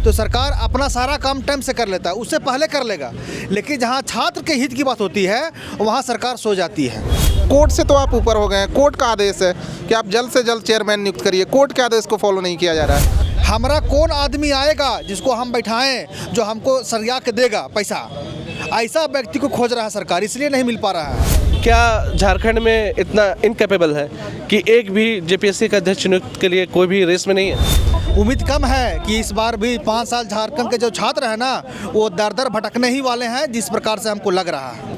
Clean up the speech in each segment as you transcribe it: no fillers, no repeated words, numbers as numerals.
तो सरकार अपना सारा काम टाइम से कर लेता है, उससे पहले कर लेगा। लेकिन जहाँ छात्र के हित की बात होती है वहाँ सरकार सो जाती है। कोर्ट से तो आप ऊपर हो गए हैं, कोर्ट का आदेश है कि आप जल्द से जल्द चेयरमैन नियुक्त करिए, कोर्ट के आदेश को फॉलो नहीं किया जा रहा है। हमारा कौन आदमी आएगा जिसको हम बैठाएं, जो हमको सरिया के देगा पैसा? ऐसा व्यक्ति को खोज रहा है सरकार, इसलिए नहीं मिल पा रहा है। क्या झारखंड में इतना इनकैपेबल है कि एक भी जेपीएससी का अध्यक्ष नियुक्त के लिए कोई भी रेस में नहीं है? उम्मीद कम है कि इस बार भी 5 साल झारखंड के जो छात्र हैं ना, वो दर दर भटकने ही वाले हैं, जिस प्रकार से हमको लग रहा है।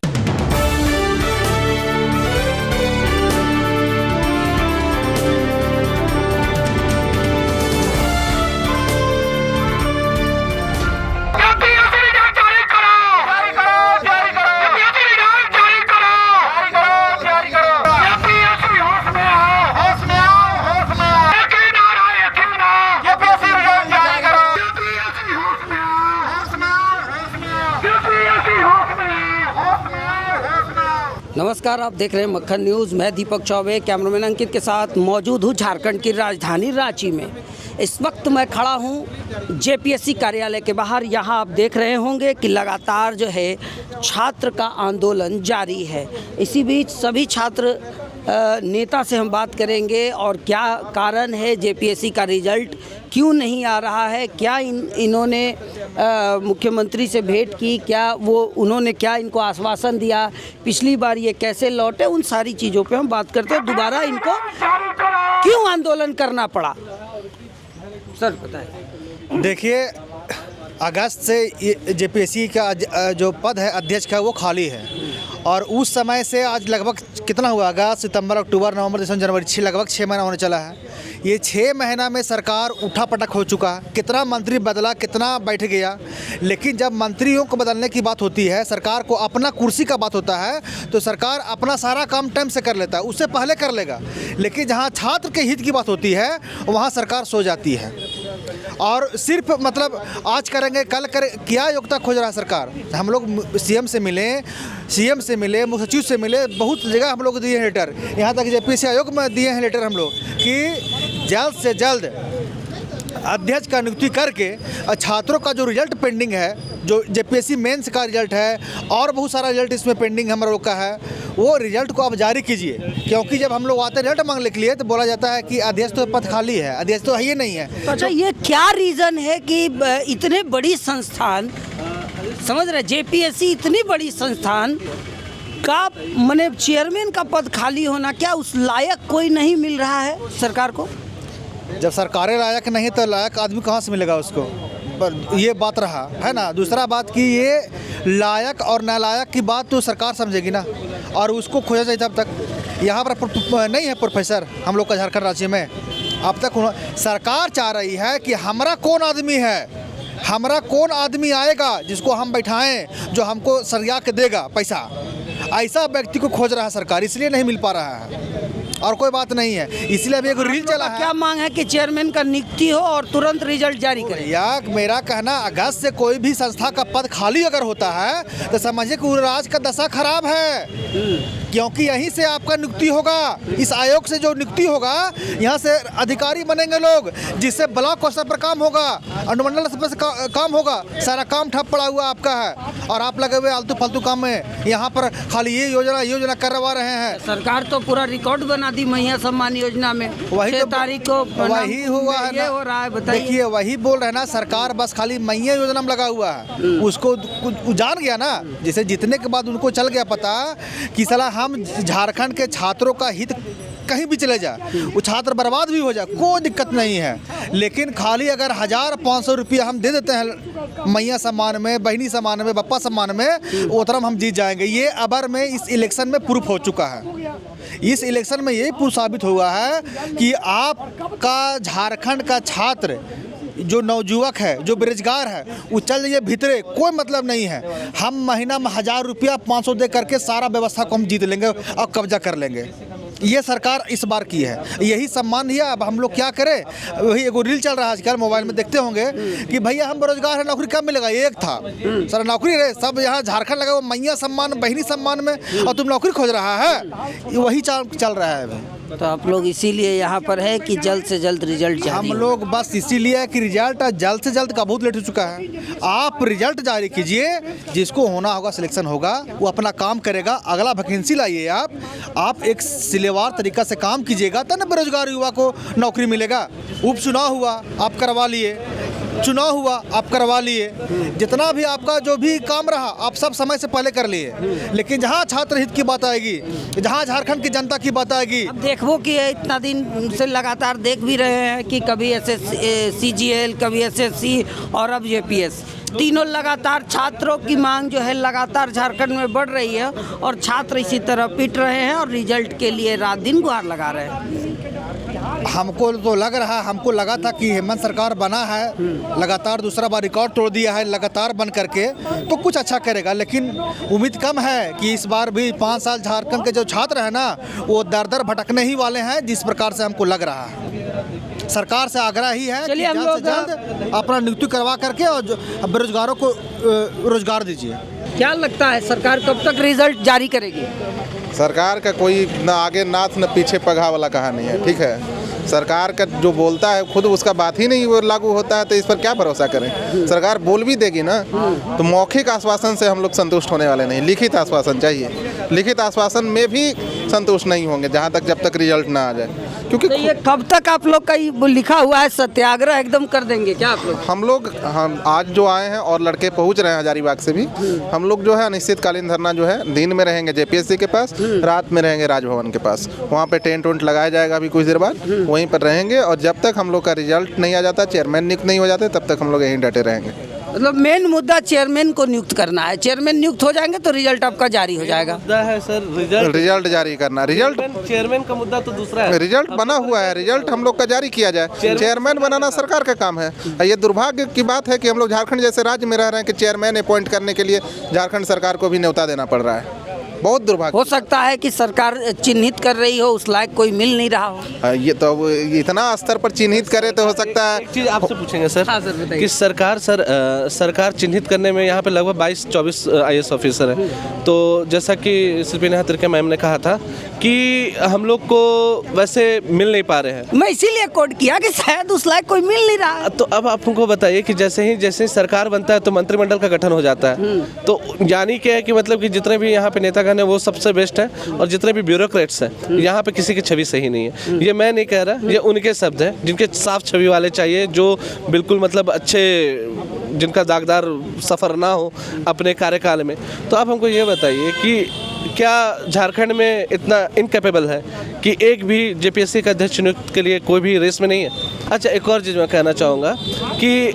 नमस्कार, आप देख रहे हैं मक्खन न्यूज़। मैं दीपक चौबे कैमरामैन अंकित के साथ मौजूद हूँ झारखंड की राजधानी रांची में। इस वक्त मैं खड़ा हूँ जेपीएससी कार्यालय के बाहर। यहाँ आप देख रहे होंगे कि लगातार जो है छात्र का आंदोलन जारी है। इसी बीच सभी छात्र नेता से हम बात करेंगे और क्या कारण है जेपीएससी का रिजल्ट क्यों नहीं आ रहा है, क्या इन्होंने मुख्यमंत्री से भेंट की, क्या उन्होंने क्या इनको आश्वासन दिया, पिछली बार ये कैसे लौटे, उन सारी चीज़ों पे हम बात करते हैं। दोबारा इनको क्यों आंदोलन करना पड़ा, सर बताएं। देखिए, अगस्त से जेपीएससी का जो पद है अध्यक्ष का, वो खाली है। और उस समय से आज लगभग कितना हुआ, अगस्त, सितंबर, अक्टूबर, नवंबर, दिसंबर, जनवरी, लगभग 6 महीना होने चला है। ये 6 महीना में सरकार उठा पटक हो चुका है। कितना मंत्री बदला, कितना बैठ गया। लेकिन जब मंत्रियों को बदलने की बात होती है, सरकार को अपना कुर्सी का बात होता है, तो सरकार अपना सारा काम टाइम से कर लेता है, उससे पहले कर लेगा। लेकिन जहाँ छात्र के हित की बात होती है वहाँ सरकार सो जाती है। और सिर्फ मतलब आज करेंगे कल करें, क्या योग्यता खोज रहा है सरकार? हम लोग सीएम से मिले, मुख्य सचिव से मिले, बहुत जगह हम लोग दिए हैं लेटर। यहाँ तक जेपीएससी आयोग में दिए हैं लेटर हम लोग कि जल्द से जल्द अध्यक्ष का नियुक्ति करके छात्रों का जो रिजल्ट पेंडिंग है, जो जेपीएससी मेंस का रिजल्ट है और बहुत सारा रिजल्ट इसमें पेंडिंग हम लोग का है, वो रिजल्ट को आप जारी कीजिए। क्योंकि जब हम लोग आते हैं रिजल्ट मांगने के लिए तो बोला जाता है कि अध्यक्ष तो पद खाली है, अध्यक्ष तो है ही नहीं है। तो अच्छा, ये क्या रीज़न है कि इतने बड़ी संस्थान, समझ रहे, जेपीएससी इतनी बड़ी संस्थान का माने चेयरमैन का पद खाली होना, क्या उस लायक कोई नहीं मिल रहा है सरकार को? जब सरकारें लायक नहीं तो लायक आदमी कहाँ से मिलेगा उसको? पर ये बात रहा है ना। दूसरा बात कि ये लायक और नालायक की बात तो सरकार समझेगी ना, और उसको खोजा जाए। तब तक यहाँ पर नहीं है प्रोफेसर हम लोग का झारखंड राज्य में। अब तक सरकार चाह रही है कि हमारा कौन आदमी है, हमारा कौन आदमी आएगा जिसको हम बैठाएं, जो हमको सरिया के देगा पैसा। ऐसा व्यक्ति को खोज रहा है सरकार, इसलिए नहीं मिल पा रहा है, और कोई बात नहीं है। इसलिए अभी एक रील चला है। क्या मांग है कि चेयरमैन का नियुक्ति हो और तुरंत रिजल्ट जारी करें? या मेरा कहना, अगस्त से कोई भी संस्था का पद खाली अगर होता है तो समझिए कि राज्य का दशा खराब है। क्योंकि यहीं से आपका नियुक्ति होगा, इस आयोग से जो नियुक्ति होगा, यहाँ से अधिकारी बनेंगे लोग, जिससे ब्लॉक स्तर पर काम होगा, अनुमंडल स्तर पर काम होगा। सारा काम ठप पड़ा हुआ आपका है और आप लगे हुए आलतू फालतू काम में। यहाँ पर खाली ये योजना करवा रहे हैं। सरकार तो पूरा रिकॉर्ड बना दी मैया सम्मान योजना में, वही 6 तारीख को वही हुआ है ये हो रहा है। बताइए। देखिए, वही बोल रहे हैं ना, सरकार बस खाली मैया योजना में लगा हुआ है। उसको जान गया ना, जिसे जीतने के बाद उनको चल गया पता कि साला हम झारखंड के छात्रों का हित कहीं भी चले जाए, वो छात्र बर्बाद भी हो जाए, कोई दिक्कत नहीं है। लेकिन खाली अगर 1500 रुपया हम दे देते हैं मैया सम्मान में, बहनी सम्मान में, बप्पा सम्मान में, उतरम हम जीत जाएंगे। ये अबर में इस इलेक्शन में प्रूफ हो चुका है। इस इलेक्शन में यही प्रूफ साबित हुआ है कि आपका झारखंड का छात्र, जो नवयुवक है, जो बेरोजगार है, वो चल जाइए भीतरे, कोई मतलब नहीं है। हम महीना में 1000 रुपया 500 दे करके सारा व्यवस्था को हम जीत लेंगे और कब्जा कर लेंगे। ये सरकार इस बार की है, यही सम्मान दिया। अब हम लोग क्या करें? वही एगो रील चल रहा है आजकल, मोबाइल में देखते होंगे कि भैया हम बेरोजगार हैं, नौकरी कब मिलेगा? एक था सर नौकरी रहे, सब यहाँ झारखंड लगा वो मैया सम्मान, बहनी सम्मान में, और तुम नौकरी खोज रहा है। वही चल रहा है। तो आप लोग इसीलिए यहाँ पर है कि जल्द से जल्द रिजल्ट जारी हम हो। लोग बस इसीलिए है कि रिजल्ट जल्द से जल्द का बहुत लेट हो चुका है। आप रिजल्ट जारी कीजिए, जिसको होना होगा सिलेक्शन होगा, वो अपना काम करेगा। अगला वैकेंसी लाइए आप एक सिलेवार तरीका से काम कीजिएगा, तब ना बेरोजगार युवा को नौकरी मिलेगा। उपचुनाव हुआ आप करवा लिए, चुनाव हुआ आप करवा लिए, जितना भी आपका जो भी काम रहा आप सब समय से पहले कर लिए। लेकिन जहाँ छात्र हित की बात आएगी, जहाँ झारखंड की जनता की बात आएगी, अब देखो कि इतना दिन से लगातार देख भी रहे हैं कि कभी CGL, कभी SSC और अब JPS, तीनों लगातार छात्रों की मांग जो है लगातार झारखंड में बढ़ रही है और छात्र इसी तरह पिट रहे हैं और रिजल्ट के लिए रात दिन गुहार लगा रहे हैं। हमको तो लग रहा है, हमको लगा था कि हेमंत सरकार बना है, लगातार दूसरा बार रिकॉर्ड तोड़ दिया है लगातार बन करके, तो कुछ अच्छा करेगा। लेकिन उम्मीद कम है कि इस बार भी 5 साल झारखंड के जो छात्र हैं ना, वो दर दर भटकने ही वाले हैं, जिस प्रकार से हमको लग रहा है। सरकार से आग्रह ही है कि चलिए हम जल्द से लोग जल्द अपना नियुक्ति करवा करके और बेरोजगारों को रोजगार दीजिए। क्या लगता है सरकार कब तक रिजल्ट जारी करेगी? सरकार का कोई ना आगे नाथ न पीछे पगहा वाला कहानी है, ठीक है। सरकार का जो बोलता है खुद उसका बात ही नहीं वो लागू होता है, तो इस पर क्या भरोसा करें। सरकार बोल भी देगी ना, तो मौखिक आश्वासन से हम लोग संतुष्ट होने वाले नहीं, लिखित आश्वासन चाहिए। लिखित आश्वासन में भी संतुष्ट नहीं होंगे जब तक रिजल्ट ना आ जाए, क्योंकि तो ये कब तक आप लोग का ये लिखा हुआ है सत्याग्रह एकदम कर देंगे क्या आप लोग? हम आज जो आए हैं और लड़के पहुंच रहे हैं हजारीबाग से भी, हम लोग जो है अनिश्चितकालीन धरना जो है दिन में रहेंगे JPSC के पास, रात में रहेंगे राजभवन के पास। वहाँ पे टेंट वेंट लगाया जाएगा अभी कुछ देर बाद, वहीं पर रहेंगे और जब तक हम लोग का रिजल्ट नहीं आ जाता, चेयरमैन नियुक्त नहीं हो जाते, तब तक हम लोग यहीं डटे रहेंगे। मतलब मेन मुद्दा चेयरमैन को नियुक्त करना है। चेयरमैन नियुक्त हो जाएंगे तो रिजल्ट आपका जारी हो जाएगा। मुद्दा है सर रिजल्ट जारी करना। चेयरमैन का मुद्दा तो दूसरा है। रिजल्ट बना हुआ है, रिजल्ट हम लोग का जारी किया जाए। चेयरमैन बनाना सरकार का काम है। ये दुर्भाग्य की बात है कि हम लोग झारखंड जैसे राज्य में रह रहे हैं कि चेयरमैन अपॉइंट करने के लिए झारखंड सरकार को भी न्योता देना पड़ रहा है। बहुत दुर्भाग्य। हो सकता है कि सरकार चिन्हित कर रही हो, उस लायक कोई मिल नहीं रहा हो। ये तो इतना स्तर पर चिन्हित करे तो हो सकता है। एक चीज़ आपसे पूछेंगे सर, हाँ सर बताइए। कि सरकार चिन्हित करने में यहाँ पे लगभग 22-24 IAS ऑफिसर हैं। तो जैसा कि श्री नेहा तिर्के मैम ने कहा था कि हम लोग को वैसे मिल नहीं पा रहे हैं, मैं इसीलिए कोड किया कि शायद उस लायक कोई मिल नहीं रहा। तो अब आप हमको बताइए कि जैसे ही सरकार बनता है तो मंत्रिमंडल का गठन हो जाता है, तो यानी क्या है कि मतलब कि जितने भी यहाँ पे नेतागण है वो सबसे बेस्ट है और जितने भी ब्यूरोक्रेट्स हैं यहाँ पे किसी की छवि सही नहीं है। ये मैं नहीं कह रहा, ये उनके शब्द हैं जिनके साफ छवि वाले चाहिए, जो बिल्कुल मतलब अच्छे, जिनका दागदार सफ़र ना हो अपने कार्यकाल में। तो आप हमको ये बताइए कि क्या झारखंड में इतना इनकैपेबल है कि एक भी JPSC का अध्यक्ष नियुक्त के लिए कोई भी रेस में नहीं है? अच्छा, एक और चीज़ मैं कहना चाहूँगा कि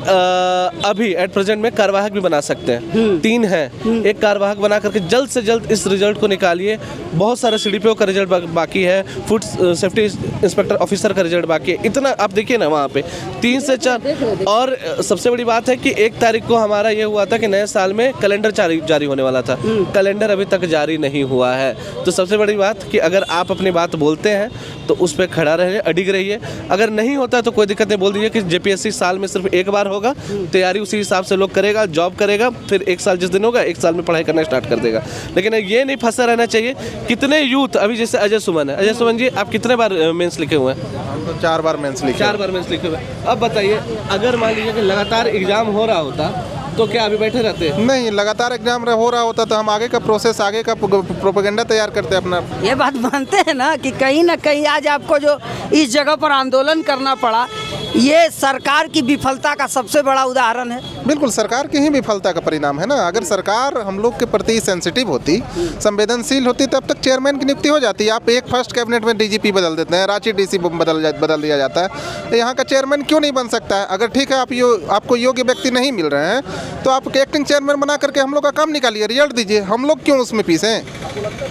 अभी एट प्रेजेंट में कार्यवाहक भी बना सकते हैं, 3 हैं। एक कार्यवाहक बना करके जल्द से जल्द इस रिजल्ट को निकालिए। बहुत सारे CDPO का रिजल्ट बाकी है, फूड सेफ्टी इंस्पेक्टर ऑफिसर का रिजल्ट बाकी है। इतना आप देखिए ना वहाँ पे 3 से 4। और सबसे बड़ी बात है कि 1 तारीख को हमारा ये हुआ था कि नए साल में कैलेंडर जारी होने वाला था, कैलेंडर अभी तक जारी नहीं हुआ है। तो सबसे बड़ी बात कि अगर आप अपनी बात बोलते हैं तो उस पर खड़ा रहिए, अडिग रहिए। अगर नहीं होता है तो कोई दिक्कत नहीं, बोल दीजिए कि JPSC साल में सिर्फ 1 बार होगा, तैयारी उसी हिसाब से लोग करेगा, जॉब करेगा, फिर 1 साल जिस दिन होगा 1 साल में पढ़ाई करना स्टार्ट कर देगा। लेकिन ये नहीं फंसा रहना चाहिए। कितने यूथ अभी जैसे अजय सुमन है, अजय सुमन जी आप कितने बार मेंस लिखे हुए हैं? हम तो 4 बार मेंस लिखे। 4 बार मेंस लिखे हुए। अब बताइए, अगर मान लीजिए कि लगातार एग्जाम हो रहा होता तो क्या अभी बैठे रहते? नहीं, लगातार एग्जाम हो रहा होता तो हम आगे का प्रोसेस, आगे का प्रोपेगेंडा तैयार करते अपना। ये बात मानते हैं ना कि कहीं ना कहीं आज आपको जो इस जगह पर आंदोलन करना पड़ा, ये सरकार की विफलता का सबसे बड़ा उदाहरण है। बिल्कुल, सरकार की ही विफलता का परिणाम है ना। अगर सरकार हम लोग के प्रति सेंसिटिव होती, संवेदनशील होती, तब तक चेयरमैन की नियुक्ति हो जाती। आप एक फर्स्ट कैबिनेट में DGP बदल देते हैं, रांची DC बदल दिया जाता है। यहाँ का चेयरमैन क्यों नहीं बन सकता है? अगर ठीक है आपको योग्य व्यक्ति नहीं मिल रहे हैं तो आप एक्टिंग चेयरमैन बना करके हम लोग का काम निकालिए, रिजल्ट दीजिए। हम लोग क्यों उसमें पीसें?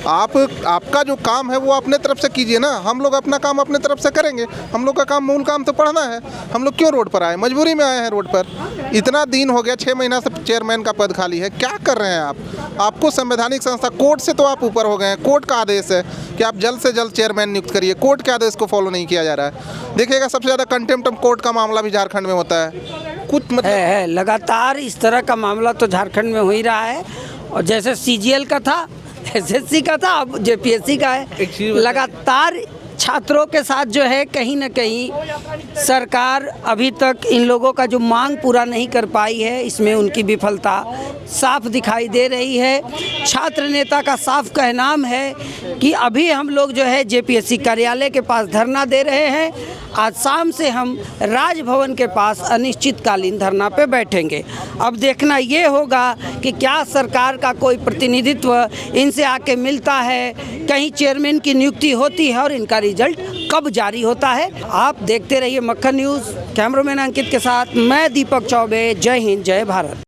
आपका जो काम है वो अपने तरफ से कीजिए ना। हम लोग अपना काम अपने तरफ से करेंगे। हम लोग का काम, मूल काम तो पढ़ना है। हम लोग क्यों रोड पर आए? मजबूरी में आए हैं रोड पर। इतना दिन हो गया, 6 महीना से चेयरमैन का पद खाली है। क्या कर रहे हैं आप? आपको संवैधानिक संस्था, कोर्ट से तो आप ऊपर हो गए हैं। कोर्ट का आदेश है कि आप जल्द से जल्द चेयरमैन नियुक्त करिए। कोर्ट के आदेश को फॉलो नहीं किया जा रहा है। देखिएगा, सबसे ज़्यादा कंटेम्प्ट ऑफ कोर्ट का मामला भी झारखंड में होता है। कुछ मतलब है लगातार इस तरह का मामला तो झारखंड में हो ही रहा है। और जैसे CGL का था, SSC का था, अब JPSC का है। लगातार छात्रों के साथ जो है कहीं ना कहीं सरकार अभी तक इन लोगों का जो मांग पूरा नहीं कर पाई है, इसमें उनकी विफलता साफ दिखाई दे रही है। छात्र नेता का साफ कहनाम है कि अभी हम लोग जो है जेपीएससी कार्यालय के पास धरना दे रहे हैं। आज शाम से हम राजभवन के पास अनिश्चितकालीन धरना पे बैठेंगे। अब देखना ये होगा कि क्या सरकार का कोई प्रतिनिधित्व इनसे आके मिलता है, कहीं चेयरमैन की नियुक्ति होती है और इनका रिजल्ट कब जारी होता है। आप देखते रहिए मक्खन न्यूज़। कैमरामैन अंकित के साथ मैं दीपक चौबे। जय हिंद, जय भारत।